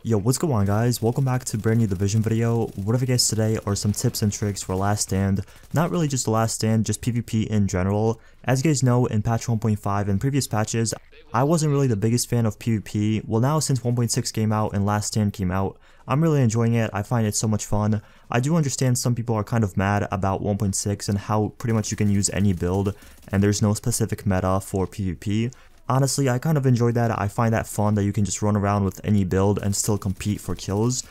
Yo, what's going on guys? Welcome back to a brand new Division video. What have you guys today are some tips and tricks for Last Stand. Not really just the Last Stand, just PvP in general. As you guys know, in patch 1.5 and previous patches, I wasn't really the biggest fan of PvP. Well, now since 1.6 came out and Last Stand came out, I'm really enjoying it. I find it so much fun. I do understand some people are kind of mad about 1.6 and how pretty much you can use any build and there's no specific meta for PvP. Honestly, I kind of enjoy that. I find that fun that you can just run around with any build and still compete for kills.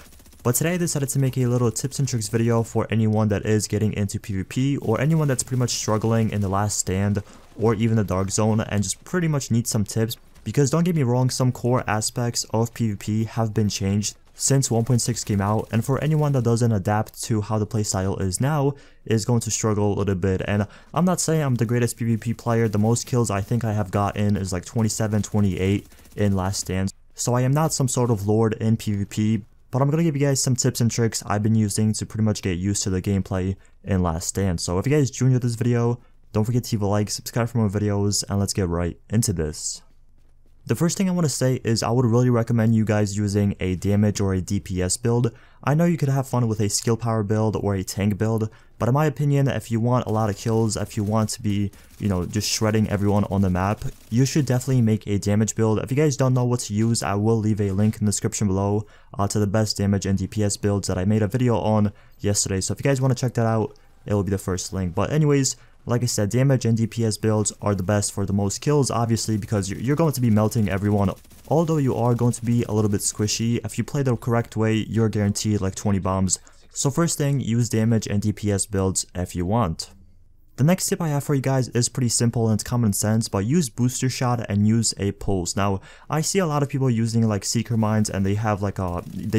But today I decided to make a little tips and tricks video for anyone that is getting into PvP or anyone that's pretty much struggling in the Last Stand or even the Dark Zone and just pretty much need some tips. Because don't get me wrong, some core aspects of PvP have been changed since 1.6 came out, and for anyone that doesn't adapt to how the playstyle is now is going to struggle a little bit. And I'm not saying I'm the greatest PvP player. The most kills I think I have gotten is like 27, 28 in Last Stand. So I am not some sort of lord in PvP, but I'm going to give you guys some tips and tricks I've been using to pretty much get used to the gameplay in Last Stand. So if you guys do enjoy this video, don't forget to leave a like, subscribe for more videos, and let's get right into this. The first thing I want to say is I would really recommend you guys using a damage or a DPS build. I know you could have fun with a skill power build or a tank build, but in my opinion, if you want a lot of kills, if you want to be, just shredding everyone on the map, you should definitely make a damage build. If you guys don't know what to use, I will leave a link in the description below to the best damage and DPS builds that I made a video on yesterday. So if you guys want to check that out, it will be the first link. But anyways, like I said, damage and DPS builds are the best for the most kills, obviously, because you're going to be melting everyone. Although you are going to be a little bit squishy, if you play the correct way, you're guaranteed like 20 bombs. So first thing, use damage and DPS builds if you want. The next tip I have for you guys is pretty simple and it's common sense, but use booster shot and use a pulse. Now, I see a lot of people using like seeker mines and they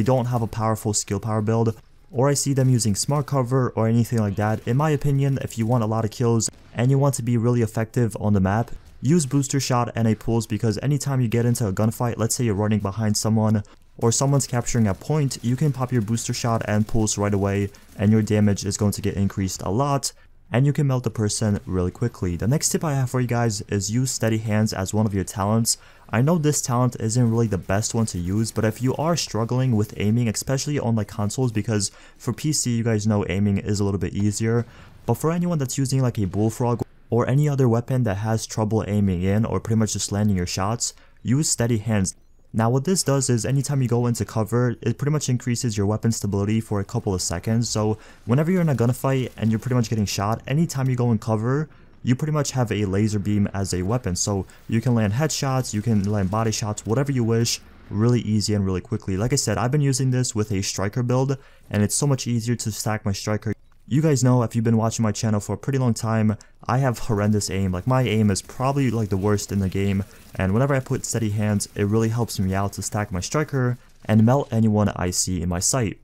don't have a powerful skill power build. Or I see them using smart cover or anything like that. In my opinion, if you want a lot of kills and you want to be really effective on the map, use booster shot and a pulse, because anytime you get into a gunfight, let's say you're running behind someone or someone's capturing a point, you can pop your booster shot and pulse right away and your damage is going to get increased a lot and you can melt the person really quickly. The next tip I have for you guys is use steady hands as one of your talents. I know this talent isn't really the best one to use, but if you are struggling with aiming, especially on like consoles, because for PC you guys know aiming is a little bit easier, but for anyone that's using like a bullfrog or any other weapon that has trouble aiming in or pretty much just landing your shots, use steady hands. Now what this does is anytime you go into cover, it pretty much increases your weapon stability for a couple of seconds. So whenever you're in a gunfight and you're pretty much getting shot, anytime you go in cover, you pretty much have a laser beam as a weapon. So you can land headshots, you can land body shots, whatever you wish, really easy and really quickly. Like I said, I've been using this with a striker build and it's so much easier to stack my striker. You guys know, if you've been watching my channel for a pretty long time, I have horrendous aim. Like my aim is probably like the worst in the game, and whenever I put steady hands, it really helps me out to stack my striker and melt anyone I see in my sight.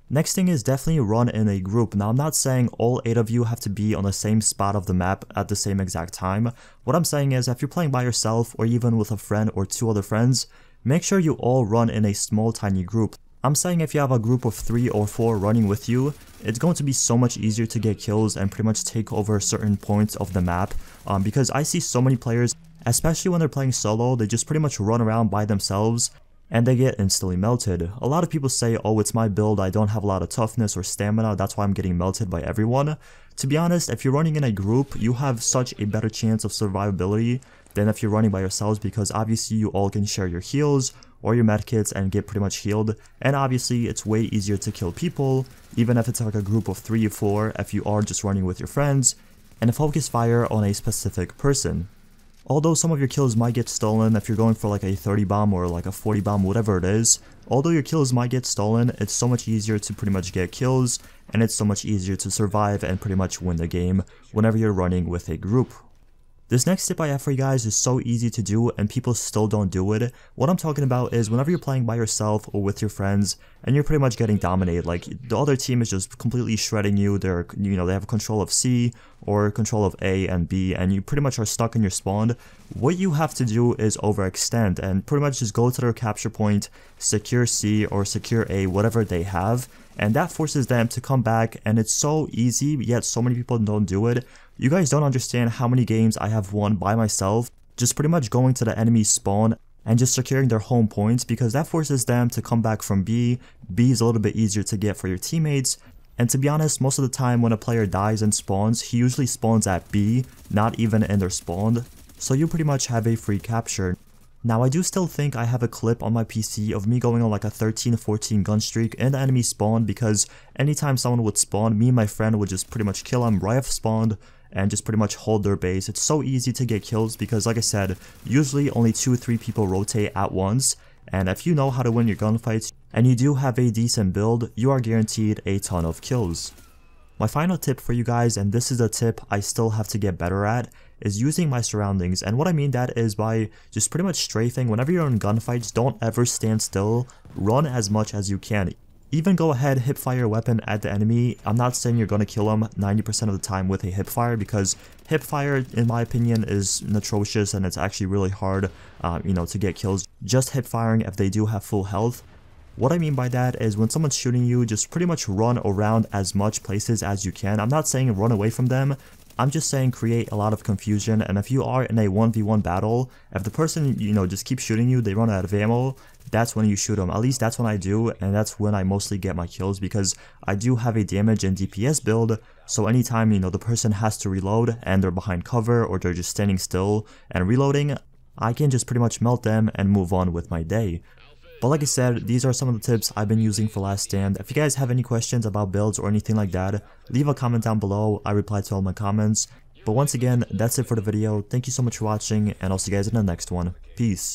Next thing is definitely run in a group. Now I'm not saying all 8 of you have to be on the same spot of the map at the same exact time. What I'm saying is if you're playing by yourself or even with a friend or 2 other friends, make sure you all run in a small tiny group. I'm saying if you have a group of 3 or 4 running with you, it's going to be so much easier to get kills and pretty much take over certain points of the map, because I see so many players, especially when they're playing solo, they just pretty much run around by themselves and they get instantly melted. A lot of people say, oh, it's my build, I don't have a lot of toughness or stamina, that's why I'm getting melted by everyone. To be honest, if you're running in a group, you have such a better chance of survivability than if you're running by yourselves, because obviously you all can share your heals or your medkits and get pretty much healed, and obviously it's way easier to kill people, even if it's like a group of 3 or 4 if you are just running with your friends, and focus fire on a specific person. Although some of your kills might get stolen if you're going for like a 30 bomb or like a 40 bomb, whatever it is, although your kills might get stolen, it's so much easier to pretty much get kills, and it's so much easier to survive and pretty much win the game whenever you're running with a group. This next tip I have for you guys is so easy to do and people still don't do it. What I'm talking about is whenever you're playing by yourself or with your friends and you're pretty much getting dominated, like the other team is just completely shredding you, they have control of C or control of A and B, and you pretty much are stuck in your spawn. What you have to do is overextend and pretty much just go to their capture point, secure C or secure A, whatever they have, and that forces them to come back, and it's so easy, yet so many people don't do it. You guys don't understand how many games I have won by myself, just pretty much going to the enemy spawn and just securing their home points, because that forces them to come back from B. B is a little bit easier to get for your teammates. And to be honest, most of the time when a player dies and spawns, he usually spawns at B, not even in their spawn. So you pretty much have a free capture. Now I do still think I have a clip on my PC of me going on like a 13-14 gun streak in the enemy spawn, because anytime someone would spawn, me and my friend would just pretty much kill them right off spawn and just pretty much hold their base. It's so easy to get kills because, like I said, usually only 2 or 3 people rotate at once, and if you know how to win your gunfights and you do have a decent build, you are guaranteed a ton of kills. My final tip for you guys, and this is a tip I still have to get better at, is using my surroundings. And what I mean that is by just pretty much strafing. Whenever you're in gunfights, don't ever stand still, run as much as you can. Even go ahead, hip fire your weapon at the enemy. I'm not saying you're gonna kill them 90% of the time with a hip fire, because hip fire, in my opinion, is atrocious and it's actually really hard, to get kills. Just hip firing if they do have full health. What I mean by that is when someone's shooting you, just pretty much run around as much places as you can. I'm not saying run away from them. I'm just saying create a lot of confusion, and if you are in a 1v1 battle, if the person, just keeps shooting you, they run out of ammo, that's when you shoot them. At least that's when I do, and that's when I mostly get my kills, because I do have a damage and DPS build, so anytime, the person has to reload and they're behind cover or they're just standing still and reloading, I can just pretty much melt them and move on with my day. But like I said, these are some of the tips I've been using for Last Stand. If you guys have any questions about builds or anything like that, leave a comment down below. I reply to all my comments. But once again, that's it for the video. Thank you so much for watching, and I'll see you guys in the next one. Peace.